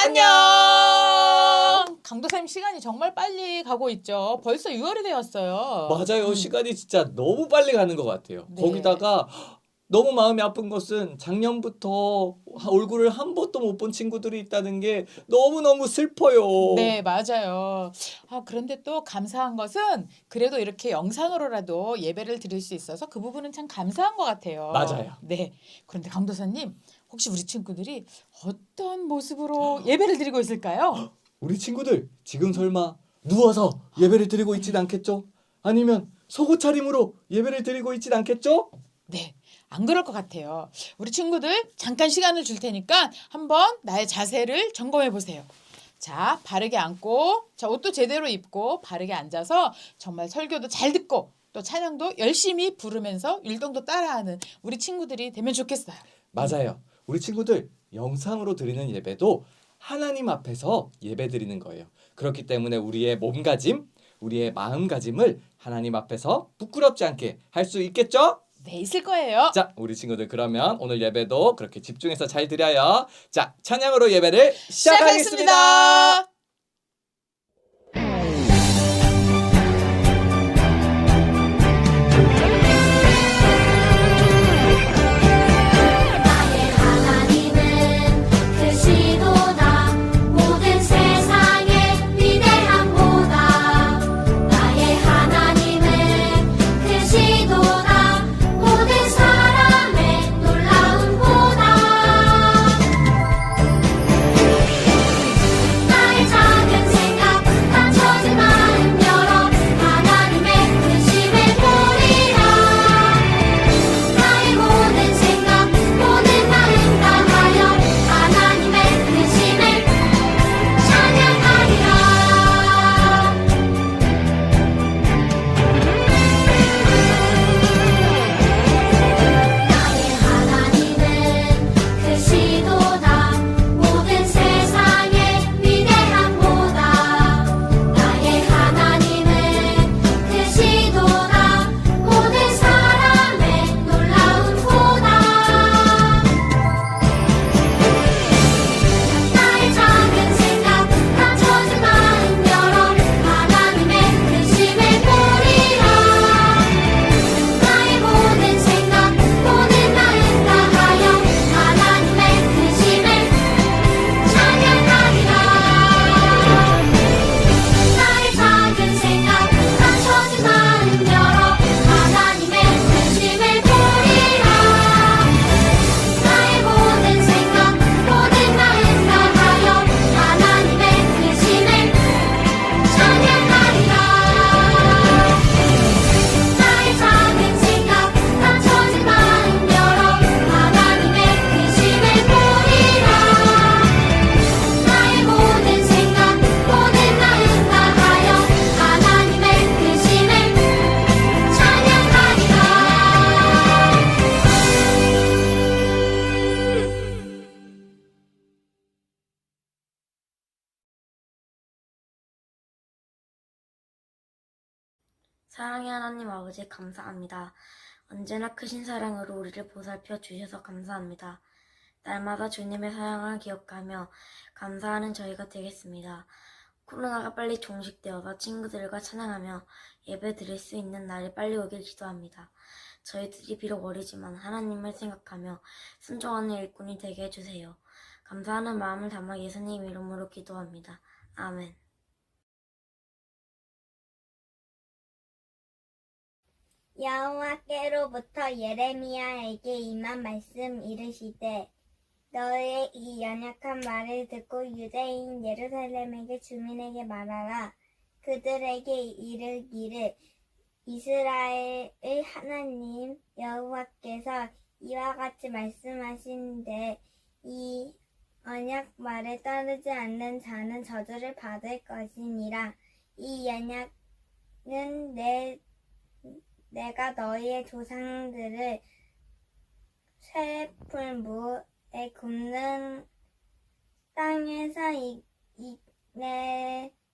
안녕! 강도사님 시간이 정말 빨리 가고 있죠. 벌써 6월이 되었어요. 맞아요. 시간이 진짜 너무 빨리 가는 것 같아요. 네. 거기다가 너무 마음이 아픈 것은 작년부터 얼굴을 한 번도 못 본 친구들이 있다는 게 너무너무 슬퍼요. 네, 맞아요. 그런데 또 감사한 것은 그래도 이렇게 영상으로라도 예배를 드릴 수 있어서 그 부분은 참 감사한 것 같아요. 맞아요. 네. 그런데 강도사님, 혹시 우리 친구들이 어떤 모습으로 예배를 드리고 있을까요? 우리 친구들 지금 설마 누워서 예배를 드리고 있진 않겠죠? 아니면 속옷 차림으로 예배를 드리고 있진 않겠죠? 네, 안 그럴 것 같아요. 우리 친구들 잠깐 시간을 줄 테니까 한번 나의 자세를 점검해 보세요. 자, 바르게 앉고, 자, 옷도 제대로 입고, 바르게 앉아서 정말 설교도 잘 듣고, 또 찬양도 열심히 부르면서 율동도 따라하는 우리 친구들이 되면 좋겠어요. 맞아요. 우리 친구들 영상으로 드리는 예배도 하나님 앞에서 예배 드리는 거예요. 그렇기 때문에 우리의 몸가짐, 우리의 마음가짐을 하나님 앞에서 부끄럽지 않게 할 수 있겠죠? 네, 있을 거예요. 자, 우리 친구들 그러면 오늘 예배도 그렇게 집중해서 잘 드려요. 자, 찬양으로 예배를 시작하겠습니다. 나의 하나님은 크시도다 모든 세상의 위대함보다 나의 하나님은 크시도다 모든 사람의 놀라움보다 나의 작은 생각 감춰진 마음 열어 하나님의 크심을 보리라 나의 모든 생각 모든 마음 다하여 하나님의 크심을 찬양하리라 나의 하나님은 크시도다 모든 세상의 위대함보다 나의 하나님은 크시도다 모든 사람의 놀라움보다 나의 작은 생각 감춰진 마음 열어 하나님의 크심을 보리라 나의 모든 생각 모든 마음 다하여 하나님의 크심을 찬양하리라 나의 작은 생각 감춰진 마음 열어 하나님의 크심을 보리라 나의 모든 생각 모든 마음 다하여 하나님의 크심을 찬양하리라 나의 작은 생각 감춰진 마음 열어 하나님의 크심을 보리라 나의 모든 생각 모든 마음 다하여 하나님의 크심을 찬양하리라 사랑의 하나님 아버지 감사합니다. 언제나 크신 사랑으로 우리를 보살펴 주셔서 감사합니다. 날마다 주님의 사랑을 기억하며 감사하는 저희가 되겠습니다. 코로나가 빨리 종식되어서 친구들과 찬양하며 예배 드릴 수 있는 날이 빨리 오길 기도합니다. 저희들이 비록 어리지만 하나님을 생각하며 순종하는 일꾼이 되게 해주세요. 감사하는 마음을 담아 예수님 이름으로 기도합니다. 아멘. 여호와께로부터 예레미야에게 임한 말씀 이르시되 너의 이 연약한 말을 듣고 유대인 예루살렘에게 주민에게 말하라. 그들에게 이르기를 이스라엘의 하나님 여호와께서 이와 같이 말씀하신대 이 언약 말에 따르지 않는 자는 저주를 받을 것이니라. 이 언약은 내가 너희의 조상들을 쇠풀무에 굽는 땅에서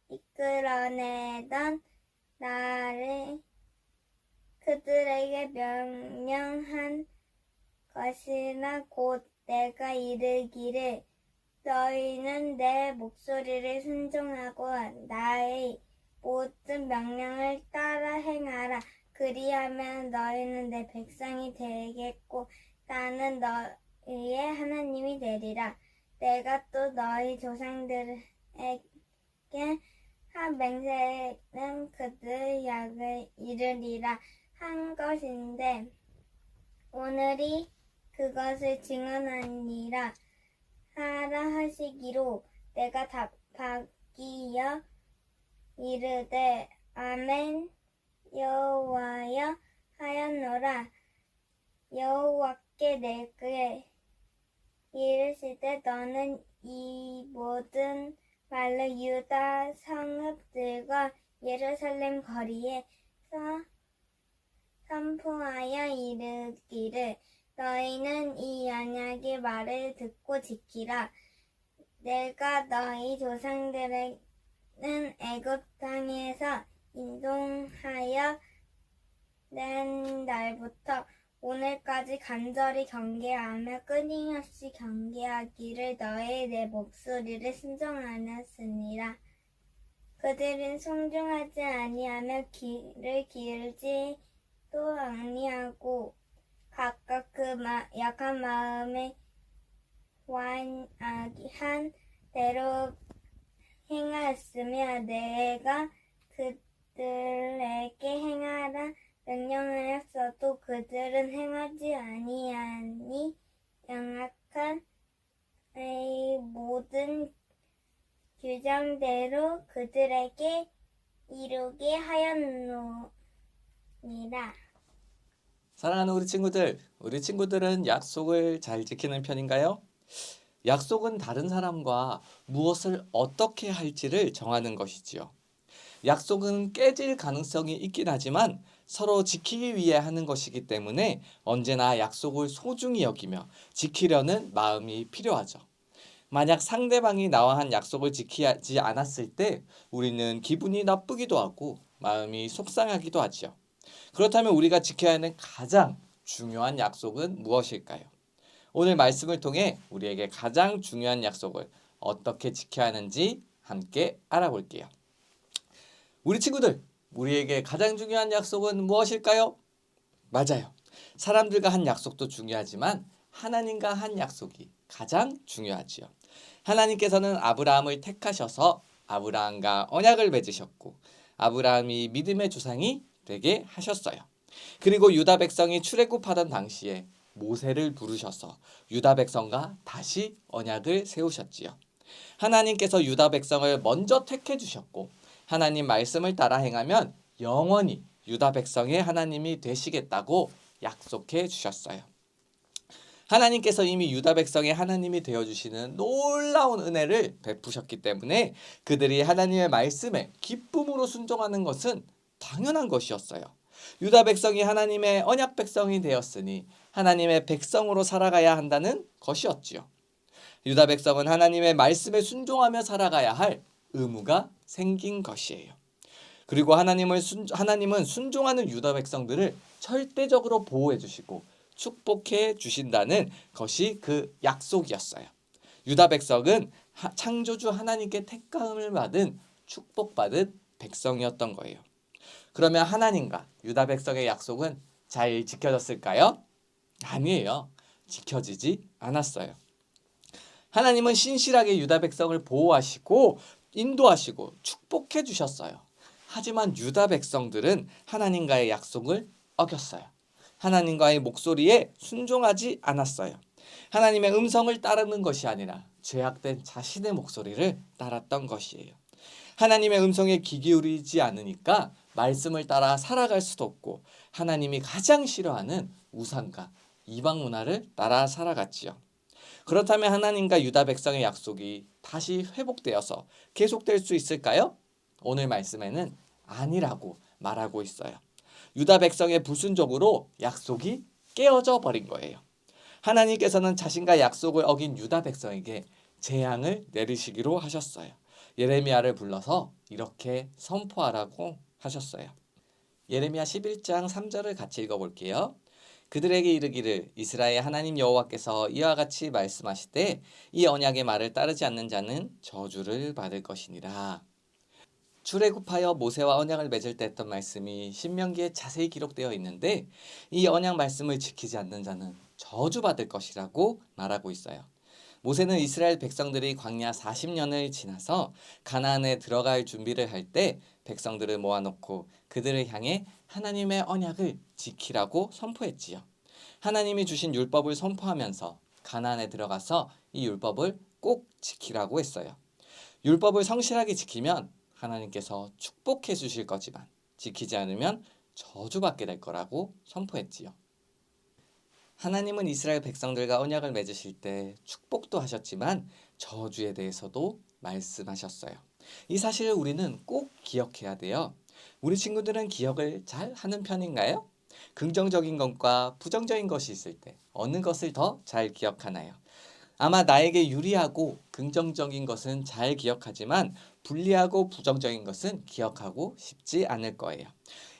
이끌어내던 나를 그들에게 명령한 것이나 곧 내가 이르기를 너희는 내 목소리를 순종하고 나의 모든 명령을 따라 행하라. 그리하면 너희는 내 백성이 되겠고 나는 너희의 하나님이 되리라. 내가 또 너희 조상들에게 한 맹세는 그들 약을 이루리라 한 것인데 오늘이 그것을 증언하니라 하라 하시기로 내가 답하기여 이르되 아멘 여호와여 하였노라. 여호와께 내게 이르시되 너는 이 모든 말로 유다 성읍들과 예루살렘 거리에서 선포하여 이르기를 너희는 이 언약의 말을 듣고 지키라. 내가 너희 조상들에는 애굽 땅에서 인도하여 낸 날부터 오늘까지 간절히 경계하며 끊임없이 경계하기를 너희 내 목소리를 순종하였으니라. 그들은 순종하지 아니하며 귀를 기울지도 아니하고 각각 그 약한 마음에 완악한 대로 행하였으며 내가 그들에게 행하라 명령하였어도 그들은 행하지 아니하니 양악한 모든 규정대로 그들에게 이루게 하였노니라. 사랑하는 우리 친구들은 약속을 잘 지키는 편인가요? 약속은 다른 사람과 무엇을 어떻게 할지를 정하는 것이지요. 약속은 깨질 가능성이 있긴 하지만 서로 지키기 위해 하는 것이기 때문에 언제나 약속을 소중히 여기며 지키려는 마음이 필요하죠. 만약 상대방이 나와 한 약속을 지키지 않았을 때 우리는 기분이 나쁘기도 하고 마음이 속상하기도 하죠. 그렇다면 우리가 지켜야 하는 가장 중요한 약속은 무엇일까요? 오늘 말씀을 통해 우리에게 가장 중요한 약속을 어떻게 지켜야 하는지 함께 알아볼게요. 우리 친구들, 우리에게 가장 중요한 약속은 무엇일까요? 맞아요. 사람들과 한 약속도 중요하지만 하나님과 한 약속이 가장 중요하지요. 하나님께서는 아브라함을 택하셔서 아브라함과 언약을 맺으셨고 아브라함이 믿음의 조상이 되게 하셨어요. 그리고 유다 백성이 출애굽하던 당시에 모세를 부르셔서 유다 백성과 다시 언약을 세우셨지요. 하나님께서 유다 백성을 먼저 택해 주셨고 하나님 말씀을 따라 행하면 영원히 유다 백성의 하나님이 되시겠다고 약속해 주셨어요. 하나님께서 이미 유다 백성의 하나님이 되어주시는 놀라운 은혜를 베푸셨기 때문에 그들이 하나님의 말씀에 기쁨으로 순종하는 것은 당연한 것이었어요. 유다 백성이 하나님의 언약 백성이 되었으니 하나님의 백성으로 살아가야 한다는 것이었지요. 유다 백성은 하나님의 말씀에 순종하며 살아가야 할 의무가 생긴 것이에요. 그리고 하나님은 순종하는 유다 백성들을 절대적으로 보호해 주시고 축복해 주신다는 것이 그 약속이었어요. 유다 백성은 창조주 하나님께 택감을 받은 축복받은 백성이었던 거예요. 그러면 하나님과 유다 백성의 약속은 잘 지켜졌을까요? 아니에요. 지켜지지 않았어요. 하나님은 신실하게 유다 백성을 보호하시고 인도하시고 축복해 주셨어요. 하지만 유다 백성들은 하나님과의 약속을 어겼어요. 하나님과의 목소리에 순종하지 않았어요. 하나님의 음성을 따르는 것이 아니라 죄악된 자신의 목소리를 따랐던 것이에요. 하나님의 음성에 귀 기울이지 않으니까 말씀을 따라 살아갈 수도 없고 하나님이 가장 싫어하는 우상과 이방 문화를 따라 살아갔지요. 그렇다면 하나님과 유다 백성의 약속이 다시 회복되어서 계속될 수 있을까요? 오늘 말씀에는 아니라고 말하고 있어요. 유다 백성의 불순종으로 약속이 깨어져 버린 거예요. 하나님께서는 자신과 약속을 어긴 유다 백성에게 재앙을 내리시기로 하셨어요. 예레미야를 불러서 이렇게 선포하라고 하셨어요. 예레미야 11장 3절을 같이 읽어볼게요. 그들에게 이르기를 이스라엘 하나님 여호와께서 이와 같이 말씀하시되 이 언약의 말을 따르지 않는 자는 저주를 받을 것이니라. 출애굽하여 모세와 언약을 맺을 때 했던 말씀이 신명기에 자세히 기록되어 있는데 이 언약 말씀을 지키지 않는 자는 저주받을 것이라고 말하고 있어요. 모세는 이스라엘 백성들이 광야 40년을 지나서 가나안에 들어갈 준비를 할 때 백성들을 모아놓고 그들을 향해 하나님의 언약을 지키라고 선포했지요. 하나님이 주신 율법을 선포하면서 가나안에 들어가서 이 율법을 꼭 지키라고 했어요. 율법을 성실하게 지키면 하나님께서 축복해 주실 거지만 지키지 않으면 저주받게 될 거라고 선포했지요. 하나님은 이스라엘 백성들과 언약을 맺으실 때 축복도 하셨지만 저주에 대해서도 말씀하셨어요. 이 사실을 우리는 꼭 기억해야 돼요. 우리 친구들은 기억을 잘 하는 편인가요? 긍정적인 것과 부정적인 것이 있을 때 어느 것을 더 잘 기억하나요? 아마 나에게 유리하고 긍정적인 것은 잘 기억하지만 불리하고 부정적인 것은 기억하고 싶지 않을 거예요.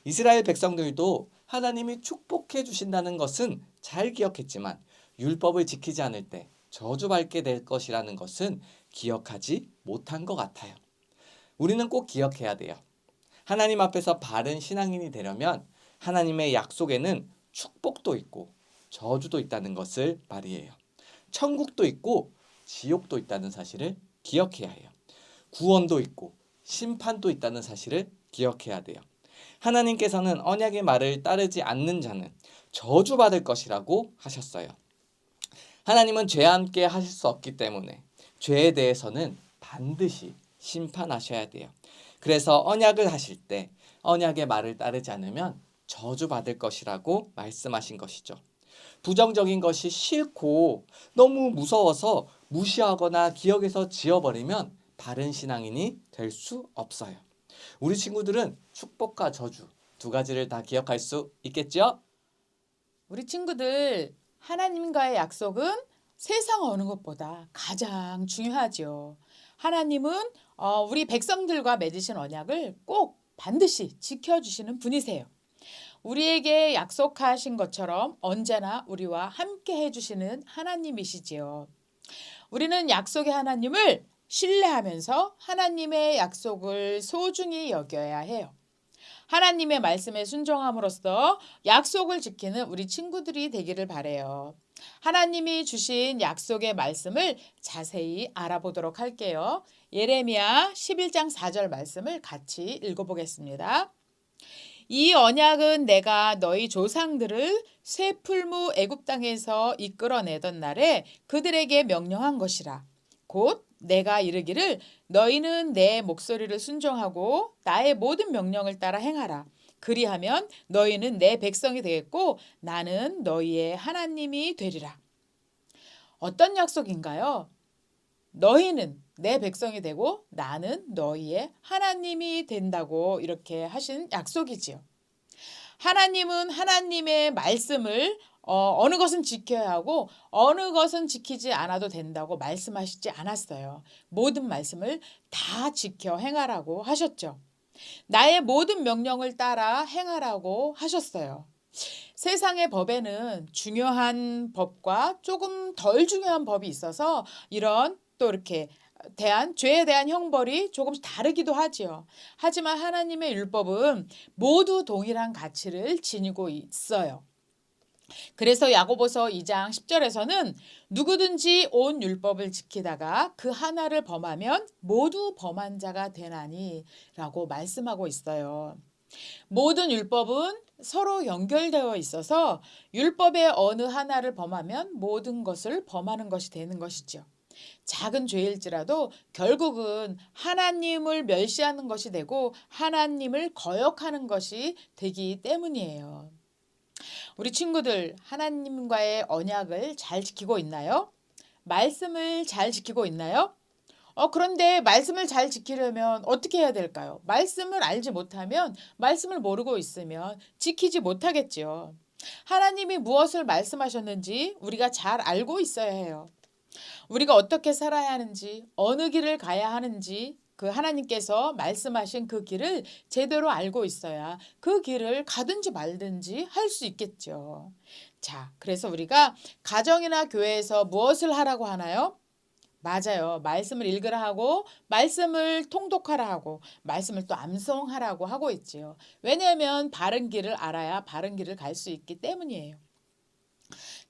이스라엘 백성들도 하나님이 축복해 주신다는 것은 잘 기억했지만 율법을 지키지 않을 때 저주받게 될 것이라는 것은 기억하지 못한 것 같아요. 우리는 꼭 기억해야 돼요. 하나님 앞에서 바른 신앙인이 되려면 하나님의 약속에는 축복도 있고 저주도 있다는 것을 말이에요. 천국도 있고 지옥도 있다는 사실을 기억해야 해요. 구원도 있고 심판도 있다는 사실을 기억해야 돼요. 하나님께서는 언약의 말을 따르지 않는 자는 저주받을 것이라고 하셨어요. 하나님은 죄와 함께 하실 수 없기 때문에 죄에 대해서는 반드시 심판하셔야 돼요. 그래서 언약을 하실 때 언약의 말을 따르지 않으면 저주받을 것이라고 말씀하신 것이죠. 부정적인 것이 싫고 너무 무서워서 무시하거나 기억에서 지워버리면 바른 신앙인이 될 수 없어요. 우리 친구들은 축복과 저주 두 가지를 다 기억할 수 있겠죠? 우리 친구들, 하나님과의 약속은 세상 어느 것보다 가장 중요하죠. 하나님은 우리 백성들과 맺으신 언약을 꼭 반드시 지켜주시는 분이세요. 우리에게 약속하신 것처럼 언제나 우리와 함께 해주시는 하나님이시지요. 우리는 약속의 하나님을 신뢰하면서 하나님의 약속을 소중히 여겨야 해요. 하나님의 말씀에 순종함으로써 약속을 지키는 우리 친구들이 되기를 바라요. 하나님이 주신 약속의 말씀을 자세히 알아보도록 할게요. 예레미야 11장 4절 말씀을 같이 읽어보겠습니다. 이 언약은 내가 너희 조상들을 새 풀무 애굽 땅에서 이끌어내던 날에 그들에게 명령한 것이라. 곧 내가 이르기를 너희는 내 목소리를 순종하고 나의 모든 명령을 따라 행하라. 그리하면 너희는 내 백성이 되겠고 나는 너희의 하나님이 되리라. 어떤 약속인가요? 너희는 내 백성이 되고 나는 너희의 하나님이 된다고 이렇게 하신 약속이지요. 하나님은 하나님의 말씀을 어느 것은 지켜야 하고 어느 것은 지키지 않아도 된다고 말씀하시지 않았어요. 모든 말씀을 다 지켜 행하라고 하셨죠. 나의 모든 명령을 따라 행하라고 하셨어요. 세상의 법에는 중요한 법과 조금 덜 중요한 법이 있어서 이런 또 이렇게 죄에 대한 형벌이 조금씩 다르기도 하지요. 하지만 하나님의 율법은 모두 동일한 가치를 지니고 있어요. 그래서 야고보서 2장 10절에서는 누구든지 온 율법을 지키다가 그 하나를 범하면 모두 범한 자가 되나니 라고 말씀하고 있어요. 모든 율법은 서로 연결되어 있어서 율법의 어느 하나를 범하면 모든 것을 범하는 것이 되는 것이죠. 작은 죄일지라도 결국은 하나님을 멸시하는 것이 되고 하나님을 거역하는 것이 되기 때문이에요. 우리 친구들, 하나님과의 언약을 잘 지키고 있나요? 말씀을 잘 지키고 있나요? 그런데 말씀을 잘 지키려면 어떻게 해야 될까요? 말씀을 알지 못하면, 말씀을 모르고 있으면 지키지 못하겠죠. 하나님이 무엇을 말씀하셨는지 우리가 잘 알고 있어야 해요. 우리가 어떻게 살아야 하는지, 어느 길을 가야 하는지 그 하나님께서 말씀하신 그 길을 제대로 알고 있어야 그 길을 가든지 말든지 할 수 있겠죠. 자, 그래서 우리가 가정이나 교회에서 무엇을 하라고 하나요? 맞아요. 말씀을 읽으라 하고 말씀을 통독하라 하고 말씀을 또 암송하라고 하고 있지요. 왜냐하면 바른 길을 알아야 바른 길을 갈 수 있기 때문이에요.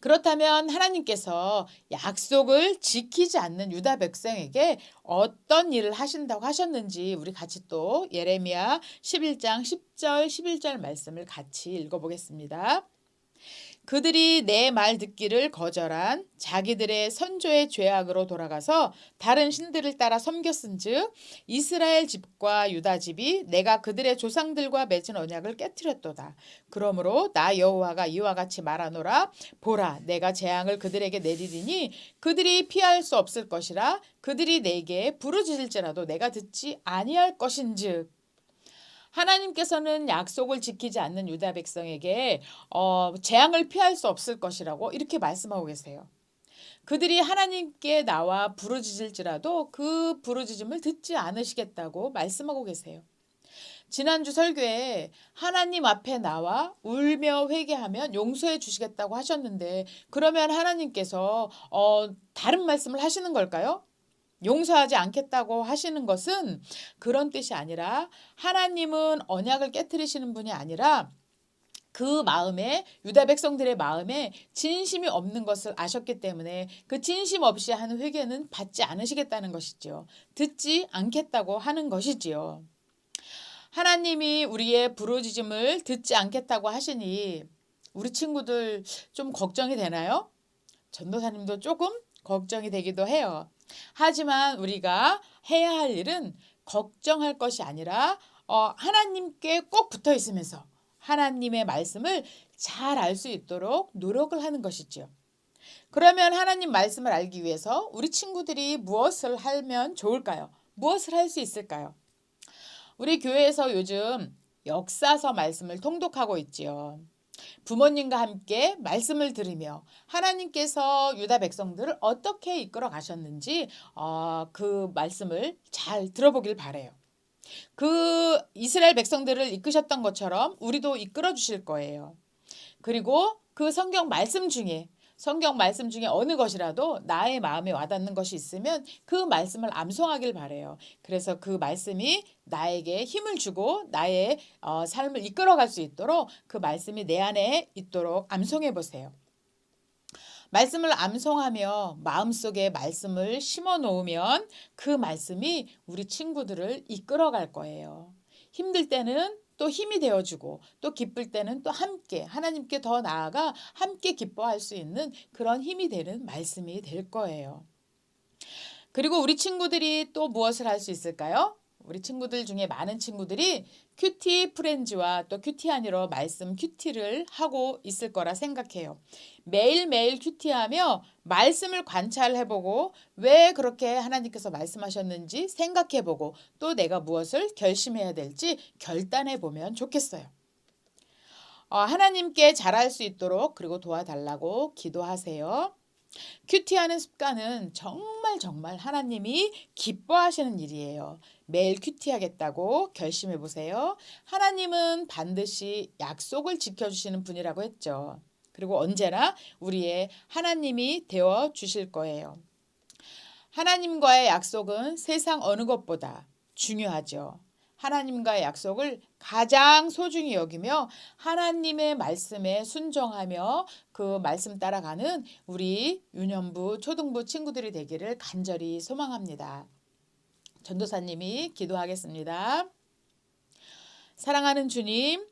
그렇다면 하나님께서 약속을 지키지 않는 유다 백성에게 어떤 일을 하신다고 하셨는지 우리 같이 또 예레미야 11장 10절 11절 말씀을 같이 읽어보겠습니다. 그들이 내 말 듣기를 거절한 자기들의 선조의 죄악으로 돌아가서 다른 신들을 따라 섬겼은즉 이스라엘 집과 유다 집이 내가 그들의 조상들과 맺은 언약을 깨뜨렸도다. 그러므로 나 여호와가 이와 같이 말하노라. 보라, 내가 재앙을 그들에게 내리리니 그들이 피할 수 없을 것이라. 그들이 내게 부르짖을지라도 내가 듣지 아니할 것인즉. 하나님께서는 약속을 지키지 않는 유다 백성에게 재앙을 피할 수 없을 것이라고 이렇게 말씀하고 계세요. 그들이 하나님께 나와 부르짖을지라도 그 부르짖음을 듣지 않으시겠다고 말씀하고 계세요. 지난주 설교에 하나님 앞에 나와 울며 회개하면 용서해 주시겠다고 하셨는데 그러면 하나님께서 다른 말씀을 하시는 걸까요? 용서하지 않겠다고 하시는 것은 그런 뜻이 아니라 하나님은 언약을 깨뜨리시는 분이 아니라 그 마음에 유다 백성들의 마음에 진심이 없는 것을 아셨기 때문에 그 진심 없이 하는 회개는 받지 않으시겠다는 것이지요. 듣지 않겠다고 하는 것이지요. 하나님이 우리의 부르짖음을 듣지 않겠다고 하시니 우리 친구들 좀 걱정이 되나요? 전도사님도 조금 걱정이 되기도 해요. 하지만 우리가 해야 할 일은 걱정할 것이 아니라 하나님께 꼭 붙어 있으면서 하나님의 말씀을 잘 알 수 있도록 노력을 하는 것이지요. 그러면 하나님 말씀을 알기 위해서 우리 친구들이 무엇을 하면 좋을까요? 무엇을 할 수 있을까요? 우리 교회에서 요즘 역사서 말씀을 통독하고 있지요. 부모님과 함께 말씀을 들으며 하나님께서 유다 백성들을 어떻게 이끌어 가셨는지 그 말씀을 잘 들어보길 바래요. 그 이스라엘 백성들을 이끄셨던 것처럼 우리도 이끌어 주실 거예요. 그리고 그 성경 말씀 중에 어느 것이라도 나의 마음에 와닿는 것이 있으면 그 말씀을 암송하길 바래요. 그래서 그 말씀이 나에게 힘을 주고 나의 삶을 이끌어갈 수 있도록 그 말씀이 내 안에 있도록 암송해 보세요. 말씀을 암송하며 마음속에 말씀을 심어 놓으면 그 말씀이 우리 친구들을 이끌어갈 거예요. 힘들 때는 또 힘이 되어주고 또 기쁠 때는 또 함께 하나님께 더 나아가 함께 기뻐할 수 있는 그런 힘이 되는 말씀이 될 거예요. 그리고 우리 친구들이 또 무엇을 할 수 있을까요? 우리 친구들 중에 많은 친구들이 큐티 프렌즈와 또 큐티하니로 말씀 큐티를 하고 있을 거라 생각해요. 매일매일 큐티하며 말씀을 관찰해보고 왜 그렇게 하나님께서 말씀하셨는지 생각해보고 또 내가 무엇을 결심해야 될지 결단해보면 좋겠어요. 하나님께 잘할 수 있도록 그리고 도와달라고 기도하세요. 큐티하는 습관은 정말 하나님이 기뻐하시는 일이에요. 매일 큐티하겠다고 결심해 보세요. 하나님은 반드시 약속을 지켜주시는 분이라고 했죠. 그리고 언제나 우리의 하나님이 되어 주실 거예요. 하나님과의 약속은 세상 어느 것보다 중요하죠. 하나님과의 약속을 가장 소중히 여기며 하나님의 말씀에 순종하며 그 말씀 따라가는 우리 유년부, 초등부 친구들이 되기를 간절히 소망합니다. 전도사님이 기도하겠습니다. 사랑하는 주님,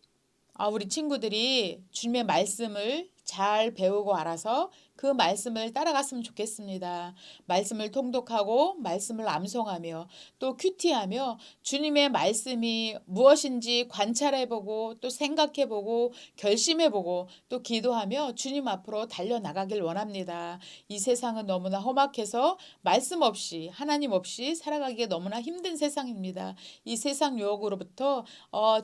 우리 친구들이 주님의 말씀을 잘 배우고 알아서 그 말씀을 따라갔으면 좋겠습니다. 말씀을 통독하고 말씀을 암송하며 또 큐티하며 주님의 말씀이 무엇인지 관찰해보고 또 생각해보고 결심해보고 또 기도하며 주님 앞으로 달려나가길 원합니다. 이 세상은 너무나 험악해서 말씀 없이 하나님 없이 살아가기가 너무나 힘든 세상입니다. 이 세상 유혹으로부터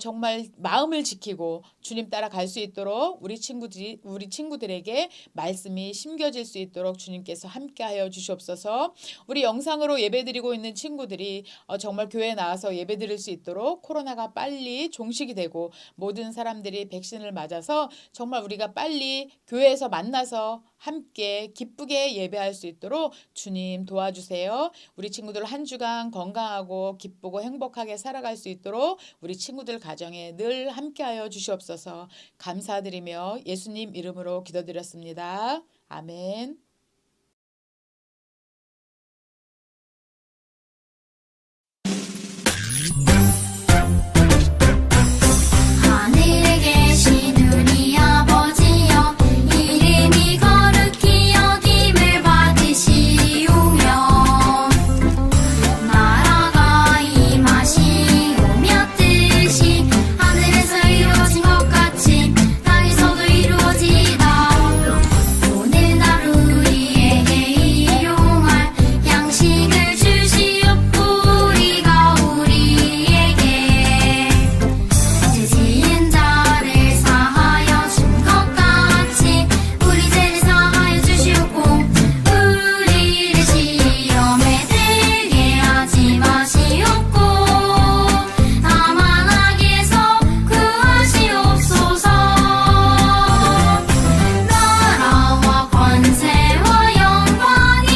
정말 마음을 지키고 주님 따라 갈 수 있도록 우리 친구들에게 말씀이 심겨질 수 있도록 주님께서 함께하여 주시옵소서. 우리 영상으로 예배드리고 있는 친구들이 정말 교회에 나와서 예배드릴 수 있도록 코로나가 빨리 종식이 되고 모든 사람들이 백신을 맞아서 정말 우리가 빨리 교회에서 만나서 함께 기쁘게 예배할 수 있도록 주님 도와주세요. 우리 친구들 한 주간 건강하고 기쁘고 행복하게 살아갈 수 있도록 우리 친구들 가정에 늘 함께하여 주시옵소서. 감사드리며 예수님 이름으로 기도드렸습니다. 아멘. 하늘에 계신 우리 아버지여 이름이 거룩히 여김을 받으시오며 나라가 임하시오며 뜻이 하늘에서 이루어진 것 같이 땅에서도 이루어지이다. 오늘 하루 우리에게 일용할 양식을 주시옵고 우리가 우리에게 죄 지은 자를 사하여 준 것 같이 우리 죄를 사하여 주시옵고 우리를 시험에 들게 하지 마시옵고 다만 악에서 구하시옵소서. 나라와 권세와 영광이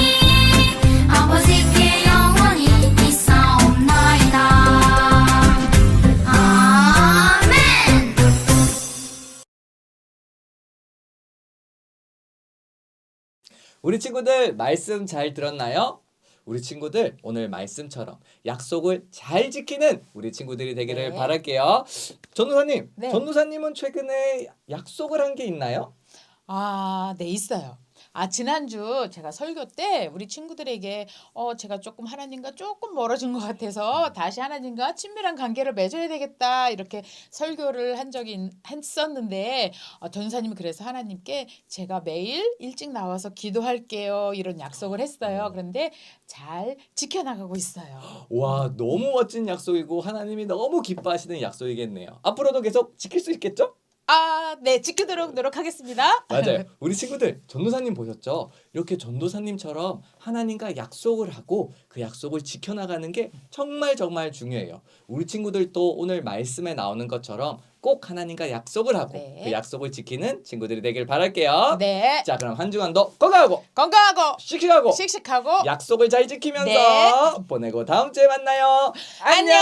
아버지께 영원히 있사옵나이다. 아멘. 우리 친구들 말씀 잘 들었나요? 우리 친구들 오늘 말씀처럼 약속을 잘 지키는 우리 친구들이 되기를 네. 바랄게요. 전도사님, 네. 전도사님은 최근에 약속을 한 게 있나요? 네, 있어요. 지난주 제가 설교 때 우리 친구들에게 제가 조금 하나님과 조금 멀어진 것 같아서 다시 하나님과 친밀한 관계를 맺어야 되겠다 이렇게 설교를 한 적이 했었는데 전사님이 그래서 하나님께 제가 매일 일찍 나와서 기도할게요 이런 약속을 했어요. 그런데 잘 지켜나가고 있어요. 와, 너무 멋진 약속이고 하나님이 너무 기뻐하시는 약속이겠네요. 앞으로도 계속 지킬 수 있겠죠? 네, 지키도록 노력하겠습니다. 맞아요. 우리 친구들 전도사님 보셨죠? 이렇게 전도사님처럼 하나님과 약속을 하고 그 약속을 지켜나가는 게 정말 정말 중요해요. 우리 친구들도 오늘 말씀에 나오는 것처럼 꼭 하나님과 약속을 하고 네. 그 약속을 지키는 친구들이 되길 바랄게요. 네, 자, 그럼 한 주간도 건강하고 건강하고 씩씩하고 씩씩하고 약속을 잘 지키면서 네. 보내고 다음 주에 만나요. 안녕.